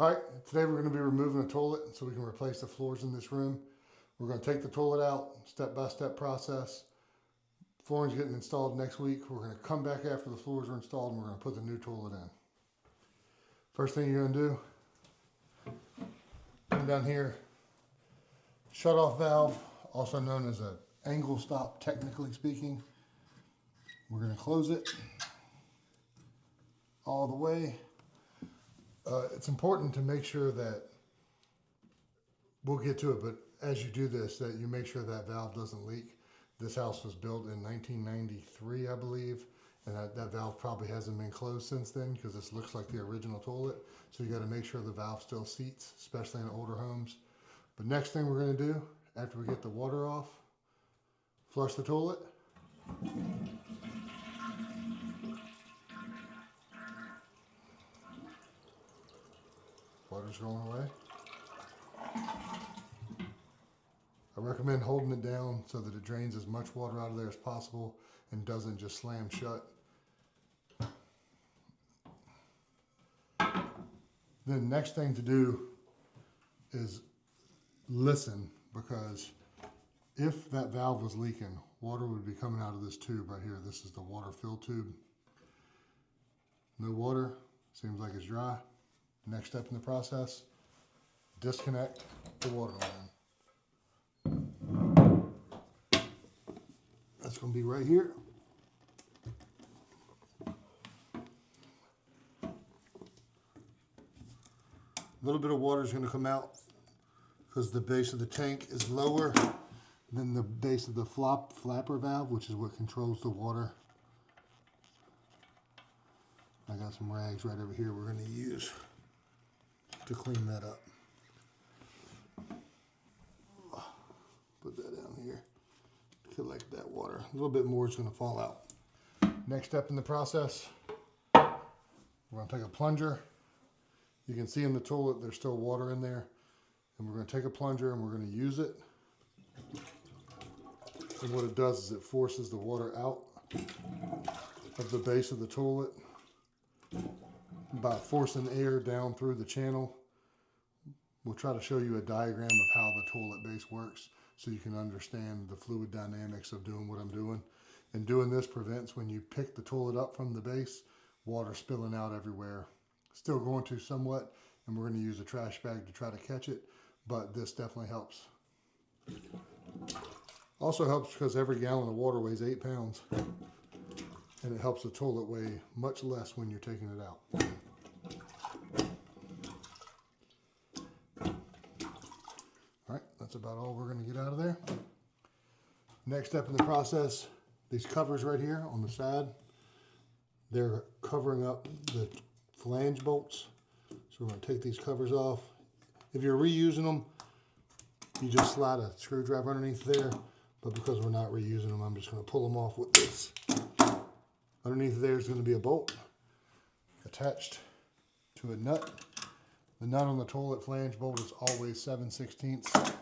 All right, today we're going to be removing a toilet so we can replace the floors in this room. We're going to take the toilet out, step-by-step process. Flooring's getting installed next week. We're going to come back after the floors are installed and we're going to put the new toilet in. First thing you're going to do, come down here, shut-off valve, also known as an angle stop, technically speaking. We're going to close it all the way. It's important to make sure that, we'll get to it, but as you do this, that you make sure that valve doesn't leak. This house was built in 1993, I believe, and that valve probably hasn't been closed since then because this looks like the original toilet. So you got to make sure the valve still seats, especially in older homes. But next thing we're going to do, after we get the water off, flush the toilet. Water's going away. I recommend holding it down so that it drains as much water out of there as possible and doesn't just slam shut. Then next thing to do is listen, because if that valve was leaking, water would be coming out of this tube right here. This is the water fill tube. No water, seems like it's dry. Next step in the process, disconnect the water line. That's going to be right here. A little bit of water is going to come out because the base of the tank is lower than the base of the flapper valve, which is what controls the water. I got some rags right over here we're going to use to clean that up. Put that down here. Collect that water. A little bit more is going to fall out. Next step in the process, we're going to take a plunger. You can see in the toilet there's still water in there. And we're going to take a plunger and we're going to use it. And what it does is it forces the water out of the base of the toilet by forcing air down through the channel. We'll try to show you a diagram of how the toilet base works so you can understand the fluid dynamics of doing what I'm doing. And doing this prevents, when you pick the toilet up from the base, water spilling out everywhere. Still going to somewhat, and we're going to use a trash bag to try to catch it, but this definitely helps. Also helps because every gallon of water weighs 8 pounds. And it helps the toilet weigh much less when you're taking it out. All right, that's about all we're going to get out of there. Next step in the process, these covers right here on the side, they're covering up the flange bolts. So we're going to take these covers off. If you're reusing them, you just slide a screwdriver underneath there. But because we're not reusing them, I'm just going to pull them off with this. Underneath there is going to be a bolt attached to a nut. The nut on the toilet flange bolt is always 7/16. So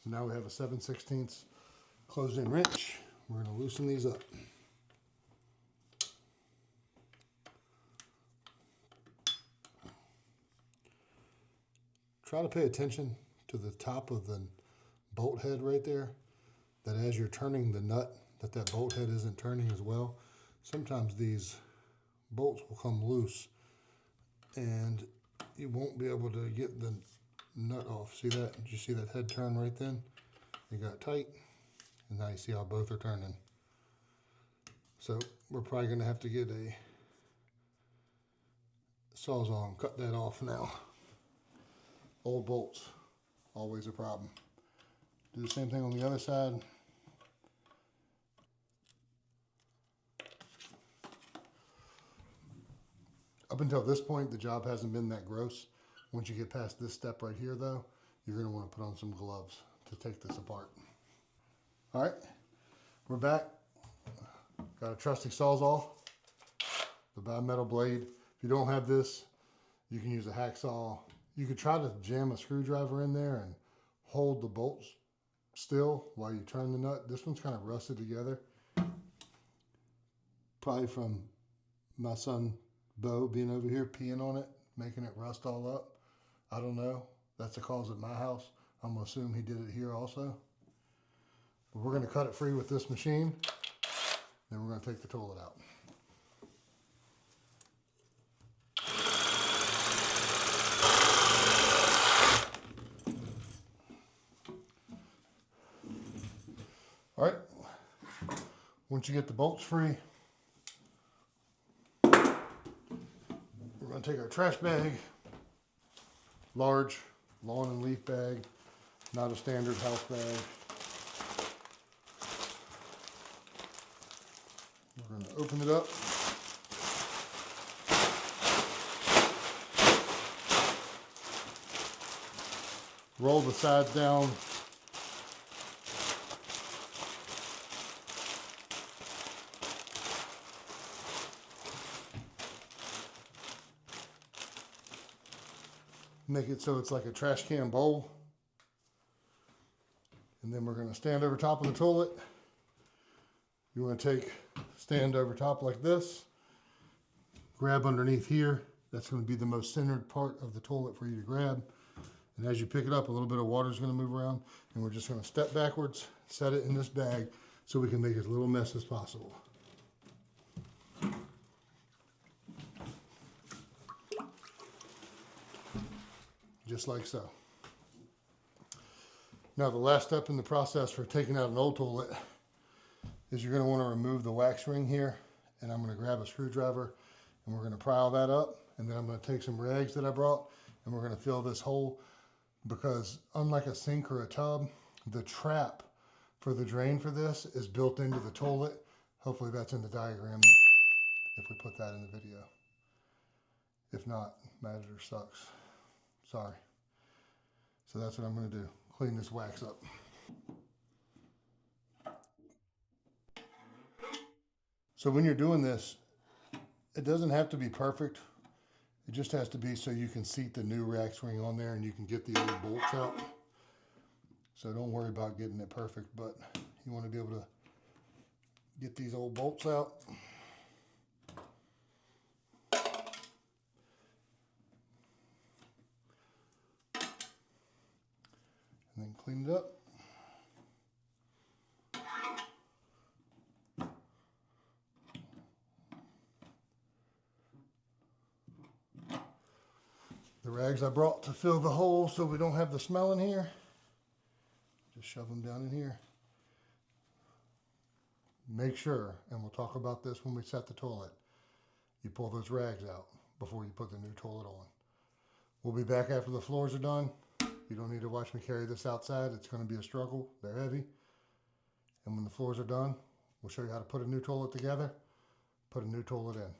now we have a 7/16 closed-in wrench. We're going to loosen these up. Try to pay attention to the top of the bolt head right there, that as you're turning the nut, that bolt head isn't turning as well. Sometimes these bolts will come loose and you won't be able to get the nut off. See that? Did you see that head turn right then? It got tight, and now you see how both are turning. So we're probably going to have to get a Sawzall and cut that off now. Old bolts, always a problem. Do the same thing on the other side. Up until this point, the job hasn't been that gross. Once you get past this step right here, though, you're going to want to put on some gloves to take this apart. All right, we're back. Got a trusty Sawzall, the bimetal blade. If you don't have this, you can use a hacksaw. You could try to jam a screwdriver in there and hold the bolts still while you turn the nut. This one's kind of rusted together. Probably from my son Bo being over here peeing on it making it rust all up. I don't know. That's the cause at my house. I'm gonna assume he did it here also. But we're gonna cut it free with this machine. Then we're gonna take the toilet out. All right, once you get the bolts free, we're going to take our trash bag, large lawn and leaf bag, not a standard house bag. We're going to open it up. Roll the sides down. Make it so it's like a trash can bowl. And then we're going to stand over top of the toilet. You want to stand over top like this. Grab underneath here. That's going to be the most centered part of the toilet for you to grab. And as you pick it up, a little bit of water is going to move around. And we're just going to step backwards, set it in this bag so we can make as little mess as possible. Just like so. Now the last step in the process for taking out an old toilet is you're going to want to remove the wax ring here, and I'm going to grab a screwdriver and we're going to pry all that up, and then I'm going to take some rags that I brought and we're going to fill this hole, because unlike a sink or a tub, the trap for the drain for this is built into the toilet. Hopefully that's in the diagram if we put that in the video. If not, my editor sucks. Sorry. So that's what I'm going to do. Clean this wax up. So when you're doing this, it doesn't have to be perfect. It just has to be so you can seat the new wax ring on there and you can get the old bolts out. So don't worry about getting it perfect, but you want to be able to get these old bolts out. And then clean it up. The rags I brought to fill the hole so we don't have the smell in here, just shove them down in here. Make sure, and we'll talk about this when we set the toilet, you pull those rags out before you put the new toilet on. We'll be back after the floors are done. You don't need to watch me carry this outside. It's going to be a struggle. They're heavy. And when the floors are done, we'll show you how to put a new toilet together, put a new toilet in.